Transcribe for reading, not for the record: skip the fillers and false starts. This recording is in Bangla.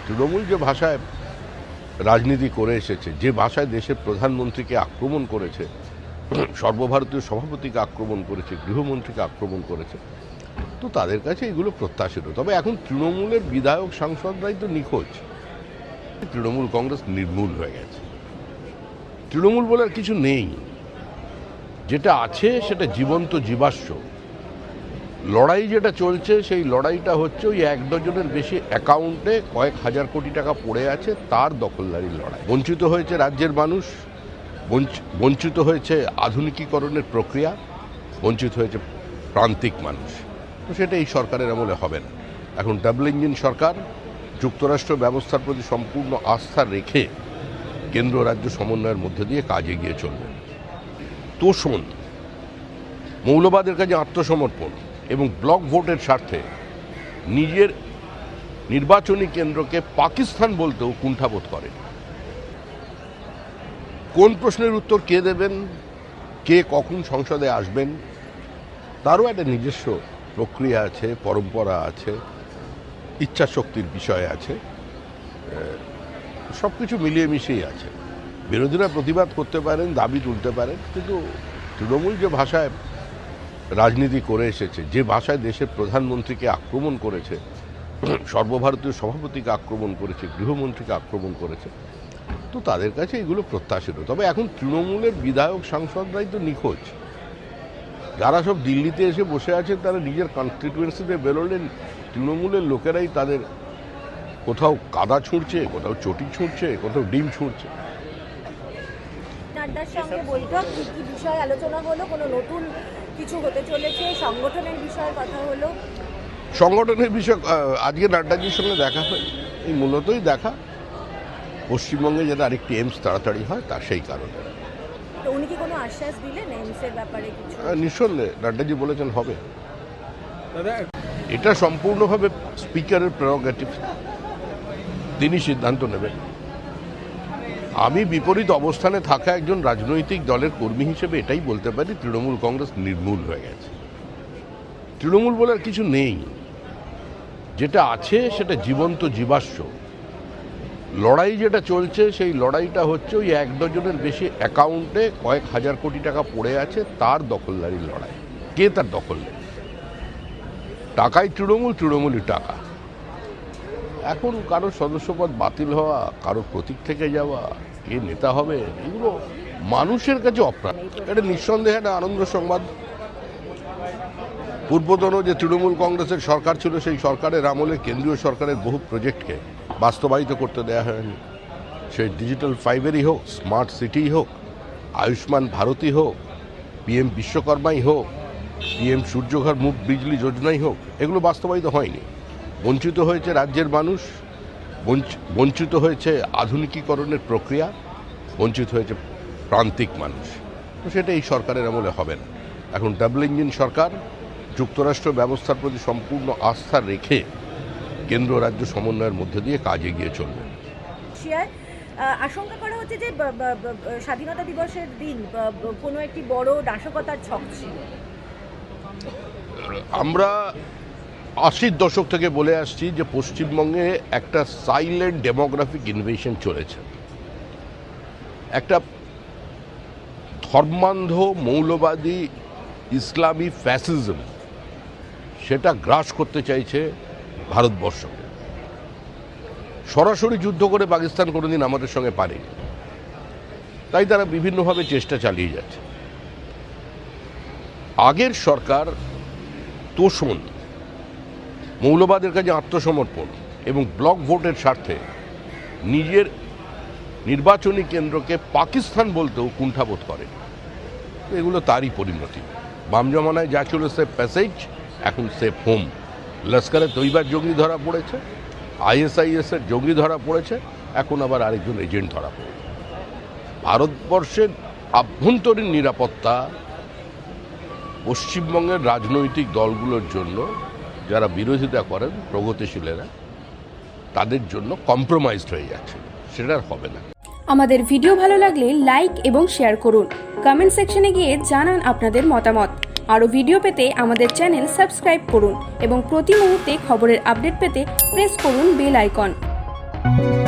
তৃণমূল যে ভাষায় রাজনীতি করে এসেছে, যে ভাষায় দেশের প্রধানমন্ত্রীকে আক্রমণ করেছে, সর্বভারতীয় সভাপতিকে আক্রমণ করেছে, গৃহমন্ত্রীকে আক্রমণ করেছে, তো তাদের কাছে এগুলো প্রত্যাশিত। তবে এখন তৃণমূলের বিধায়ক সাংসদরাই তো নিখোঁজ। তৃণমূল কংগ্রেস নির্মূল হয়ে গেছে। তৃণমূল বলে আর কিছু নেই। যেটা আছে সেটা জীবন্ত জীবাশ্ম। লড়াই যেটা চলছে সেই লড়াইটা হচ্ছে ওই 1 ডজনের বেশি অ্যাকাউন্টে কয়েক হাজার কোটি টাকা পড়ে আছে, তার দখলদারির লড়াই। বঞ্চিত হয়েছে রাজ্যের মানুষ, বঞ্চিত হয়েছে আধুনিকীকরণের প্রক্রিয়া, বঞ্চিত হয়েছে প্রান্তিক মানুষ। তো সেটা এই সরকারের আমলে হবে না। এখন ডাবল ইঞ্জিন সরকার যুক্তরাষ্ট্র ব্যবস্থার প্রতি সম্পূর্ণ আস্থা রেখে কেন্দ্র রাজ্য সমন্বয়ের মধ্যে দিয়ে কাজ এগিয়ে চলবে। তোষণ, মৌলবাদের কাছে আত্মসমর্পণ এবং ব্লক ভোটের স্বার্থে নিজের নির্বাচনী কেন্দ্রকে পাকিস্তান বলতেও কুণ্ঠাবোধ করে। কোন প্রশ্নের উত্তর কে দেবেন, কে কখন সংসদে আসবেন, তারও একটা নিজস্ব প্রক্রিয়া আছে, পরম্পরা আছে, ইচ্ছা শক্তির বিষয় আছে, সব কিছু মিলিয়ে মিশিয়েই আছে। বিরোধীরা প্রতিবাদ করতে পারেন, দাবি তুলতে পারেন, কিন্তু তৃণমূল যে ভাষায় রাজনীতি করে এসেছে, যে ভাষায় দেশের প্রধানমন্ত্রীকে আক্রমণ করেছে, সর্বভারতীয় সভাপতিকে আক্রমণ করেছে, গৃহমন্ত্রীকে আক্রমণ করেছে, তো তাদের কাছে এগুলো প্রত্যাশিত। তবে এখন তৃণমূলের বিধায়ক সাংসদরাই তো নিখোঁজ। যারা সব দিল্লিতে এসে বসে আছেন তারা নিজের কনস্টিটুয়েন্সিতে বেরোলেন, তৃণমূলের লোকেরাই তাদের কোথাও কাদা ছুঁড়ছে, কোথাও চটি ছুঁড়ছে, কোথাও ডিম ছুঁড়ছে। নাড্ডার সঙ্গে বৈঠক, কি কি বিষয় আলোচনা হলো? কোনো নতুন কিছু হতে চলেছে? সংগঠনের বিষয়ে কথা হলো? সংগঠনের বিষয় আজকে নাড্ডাজির সঙ্গে দেখা হয়েছে, এই মূলতই দেখা পশ্চিমবঙ্গে যাতে আরেকটি এইমস তাড়াতাড়ি হয় তার সেই কারণে। তো উনি কি কোনো আশ্বাস দিলেন এইমসের ব্যাপারে কিছু? নিঃসন্দেহে নাড্ডাজি বলেছেন হবে। এটা সম্পূর্ণভাবে স্পিকারের প্রেরোগেটিভ, তিনি সিদ্ধান্ত নেবেন। আমি বিপরীত অবস্থানে থাকা একজন রাজনৈতিক দলের কর্মী হিসেবে এটাই বলতে পারি, তৃণমূল কংগ্রেস নির্মূল হয়ে গেছে। তৃণমূল বলে আর কিছু নেই। যেটা আছে সেটা জীবন্ত জীবাশ্ম। লড়াই যেটা চলছে সেই লড়াইটা হচ্ছে ওই 1 ডজনের বেশি অ্যাকাউন্টে কয়েক হাজার কোটি টাকা পড়ে আছে, তার দখলদারির লড়াই। কে তার দখল নেই? টাকাই তৃণমূল, তৃণমূলই টাকা। এখন কারোর সদস্যপদ বাতিল হওয়া, কারোর প্রতীক থেকে যাওয়া, কে নেতা হবে, এগুলো মানুষের কাছে অপ্রাণ। এটা নিঃসন্দেহে একটা আনন্দ সংবাদ। পূর্বতন যে তৃণমূল কংগ্রেসের সরকার ছিল সেই সরকারের আমলে কেন্দ্রীয় সরকারের বহু প্রজেক্টকে বাস্তবায়িত করতে দেওয়া হয়নি। সেই ডিজিটাল ফাইবারই হোক, স্মার্ট সিটি হোক, আয়ুষ্মান ভারতই হোক, পিএম বিশ্বকর্মাই হোক, পিএম সূর্যঘর মুফট বিজলি যোজনাই হোক, এগুলো বাস্তবায়িত হয়নি। বঞ্চিত হয়েছে রাজ্যের মানুষ, বঞ্চিত হয়েছে আধুনিকীকরণের প্রক্রিয়া, বঞ্চিত হয়েছে প্রান্তিক মানুষ। তো সেটা এই সরকারের আমলে হবে না। এখন ডাবল ইঞ্জিন সরকার যুক্তরাষ্ট্র ব্যবস্থার প্রতি সম্পূর্ণ আস্থা রেখে কেন্দ্র রাজ্য সমন্বয়ের মধ্যে দিয়ে কাজ এগিয়ে চলবে। আশঙ্কা করা হচ্ছে যে স্বাধীনতা দিবসের দিন কোনো একটি বড় নাশকতার ছক ছিল। আমরা 80-র দশক থেকে বলে আসছি যে পশ্চিমবঙ্গে একটা সাইলেন্ট ডেমোগ্রাফিক ইনভেশন চলেছে। একটা ধর্মান্ধ মৌলবাদী ইসলামী ফ্যাসিজম সেটা গ্রাস করতে চাইছে ভারতবর্ষকে। সরাসরি যুদ্ধ করে পাকিস্তান কোনোদিন আমাদের সঙ্গে পারেনি, তাই তারা বিভিন্নভাবে চেষ্টা চালিয়ে যাচ্ছে। আগের সরকার তোষণ, মৌলবাদের কাছে আত্মসমর্পণ এবং ব্লক ভোটের স্বার্থে নিজের নির্বাচনী কেন্দ্রকে পাকিস্তান বলতেও কুণ্ঠাবোধ করে। এগুলো তারই পরিণতি। বাম জমানায় যা ছিল সেফ প্যাসেজ, এখন সেফ হোম। লস্করে তৈবার জঙ্গি ধরা পড়েছে, আইএসআইএসের জঙ্গি ধরা পড়েছে, এখন আবার আরেকজন এজেন্ট ধরা পড়েছে। ভারতবর্ষের আভ্যন্তরীণ নিরাপত্তা পশ্চিমবঙ্গের রাজনৈতিক দলগুলোর জন্য, যারা বিরোধিতা করেন প্রগতিশীলেরা, তাদের জন্য কম্প্রোমাইজড হয়ে যাচ্ছে। সেটা আর হবে না। আমাদের ভিডিও ভালো লাগলে লাইক এবং শেয়ার করুন। কমেন্ট সেকশনে গিয়ে জানান আপনাদের মতামত। আরও ভিডিও পেতে আমাদের চ্যানেল সাবস্ক্রাইব করুন এবং প্রতি মুহূর্তে খবরের আপডেট পেতে প্রেস করুন বেল আইকন। নমস্কার।